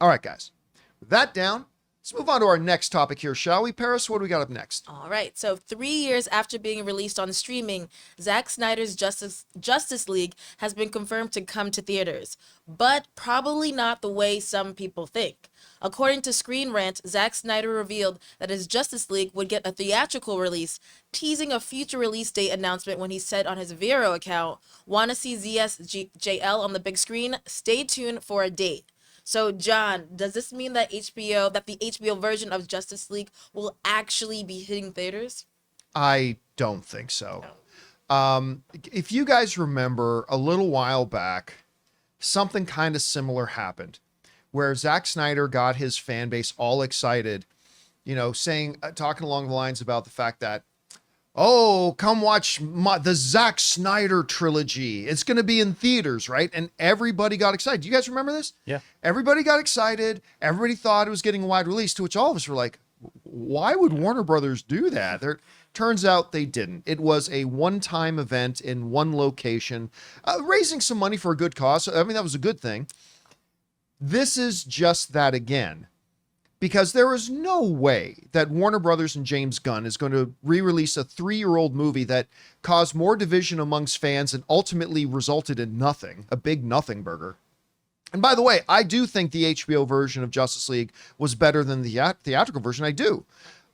All right, guys. With that down, let's move on to our next topic here, shall we, Paris? What do we got up next? All right. So 3 years after being released on streaming, Zack Snyder's Justice League has been confirmed to come to theaters, but probably not the way some people think. According to Screen Rant, Zack Snyder revealed that his Justice League would get a theatrical release, teasing a future release date announcement when he said on his Vero account, "Want to see ZSJL on the big screen? Stay tuned for a date." So, John, does this mean that the HBO version of Justice League will actually be hitting theaters? I don't think so. If you guys remember, a little while back, something kind of similar happened where Zack Snyder got his fan base all excited, talking along the lines about the fact that, oh, come watch the Zack Snyder trilogy. It's going to be in theaters, right? And everybody got excited. Do you guys remember this? Yeah. Everybody got excited. Everybody thought it was getting a wide release, to which all of us were like, why would Warner Brothers do that? Turns out they didn't. It was a one-time event in one location, raising some money for a good cause. I mean, that was a good thing. This is just that again, because there is no way that Warner Brothers and James Gunn is going to re-release a 3-year-old movie that caused more division amongst fans and ultimately resulted in nothing, a big nothing burger. And by the way, I do think the HBO version of Justice League was better than the theatrical version. I do.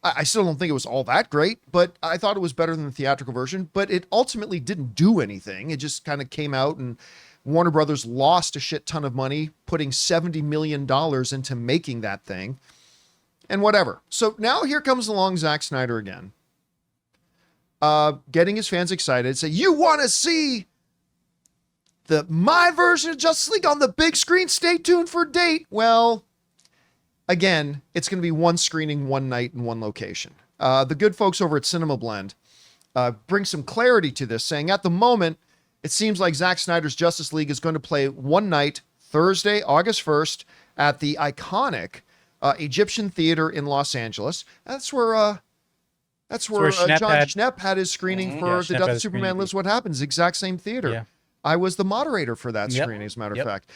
I still don't think it was all that great, but I thought it was better than the theatrical version, but it ultimately didn't do anything. It just kind of came out and Warner Brothers lost a shit ton of money, putting $70 million into making that thing and whatever. So now here comes along Zack Snyder again, getting his fans excited. Say, you want to see my version of Justice League on the big screen? Stay tuned for a date. Well, again, it's going to be one screening, one night, in one location. The good folks over at Cinema Blend bring some clarity to this, saying at the moment, it seems like Zack Snyder's Justice League is going to play one night, Thursday, August 1st, at the iconic Egyptian Theater in Los Angeles. That's where John Schnepp had his screening for The Death of Superman Lives What Happens, exact same theater. Yeah. I was the moderator for that screening, as a matter of fact.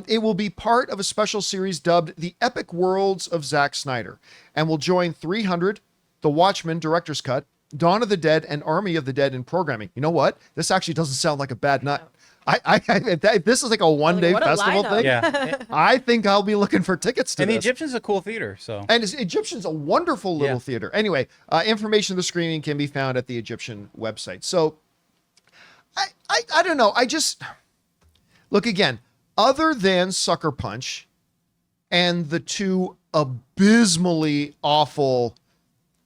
It will be part of a special series dubbed The Epic Worlds of Zack Snyder, and will join 300, The Watchmen Director's Cut, Dawn of the Dead, and Army of the Dead in programming. You know what? This actually doesn't sound like a bad nut. This is like a one-day festival thing. Yeah. I think I'll be looking for tickets to this. And the Egyptian's a cool theater, so. And Egyptian's a wonderful little theater. Anyway, information of the screening can be found at the Egyptian website. So, I don't know. I just look again, other than Sucker Punch and the two abysmally awful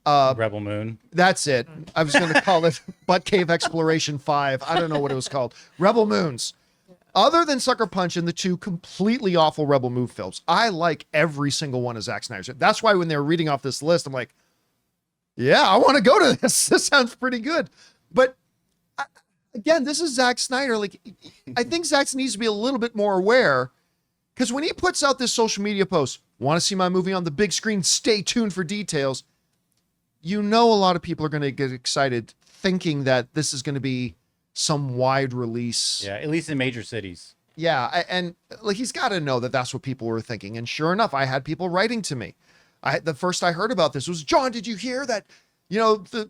Rebel Moon. That's it. I was going to call it Butt Cave Exploration 5. I don't know what it was called. Rebel Moons. Other than Sucker Punch and the two completely awful Rebel Moon films, I like every single one of Zack Snyder's. That's why when they were reading off this list, I'm like, yeah, I want to go to this. This sounds pretty good. But again, this is Zack Snyder. Like, I think Zack needs to be a little bit more aware, because when he puts out this social media post, want to see my movie on the big screen, stay tuned for details. You know, a lot of people are going to get excited thinking that this is going to be some wide release. Yeah, at least in major cities. Yeah, and like he's got to know that that's what people were thinking. And sure enough, I had people writing to me. The first I heard about this was, John, did you hear that? You know, the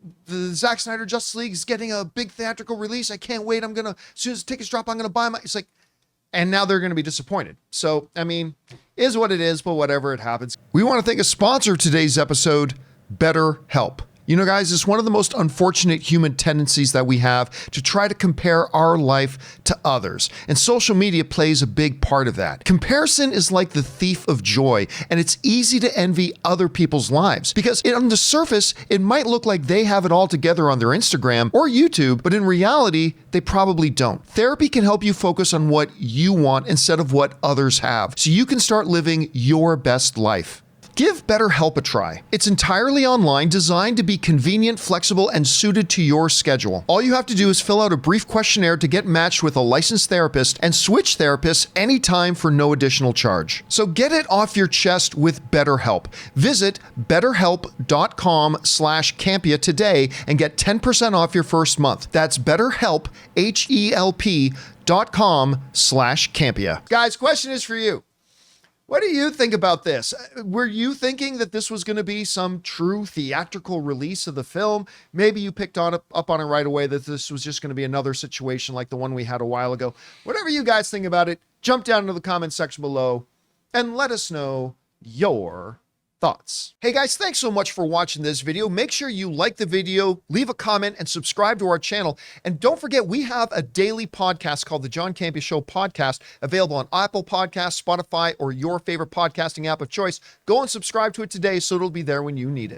Zack Snyder Justice League is getting a big theatrical release. I can't wait. As soon as tickets drop, I'm going to buy my. It's like, and now they're going to be disappointed. So, I mean, is what it is, but whatever, it happens. We want to thank a sponsor of today's episode, BetterHelp. You know, guys, it's one of the most unfortunate human tendencies that we have to try to compare our life to others. And social media plays a big part of that. Comparison is like the thief of joy, and it's easy to envy other people's lives because on the surface, it might look like they have it all together on their Instagram or YouTube, but in reality, they probably don't. Therapy can help you focus on what you want instead of what others have, so you can start living your best life. Give BetterHelp a try. It's entirely online, designed to be convenient, flexible, and suited to your schedule. All you have to do is fill out a brief questionnaire to get matched with a licensed therapist and switch therapists anytime for no additional charge. So get it off your chest with BetterHelp. Visit betterhelp.com/Campea today and get 10% off your first month. That's BetterHelp, HELP.com/Campea. Guys, question is for you. What do you think about this? Were you thinking that this was going to be some true theatrical release of the film? Maybe you picked up on it right away that this was just going to be another situation like the one we had a while ago. Whatever you guys think about it, jump down into the comment section below and let us know your thoughts. Hey guys, thanks so much for watching this video. Make sure you like the video, leave a comment, and subscribe to our channel. And don't forget, we have a daily podcast called the John Campea Show podcast, available on Apple Podcasts, Spotify, or your favorite podcasting app of choice. Go and subscribe to it today so it'll be there when you need it.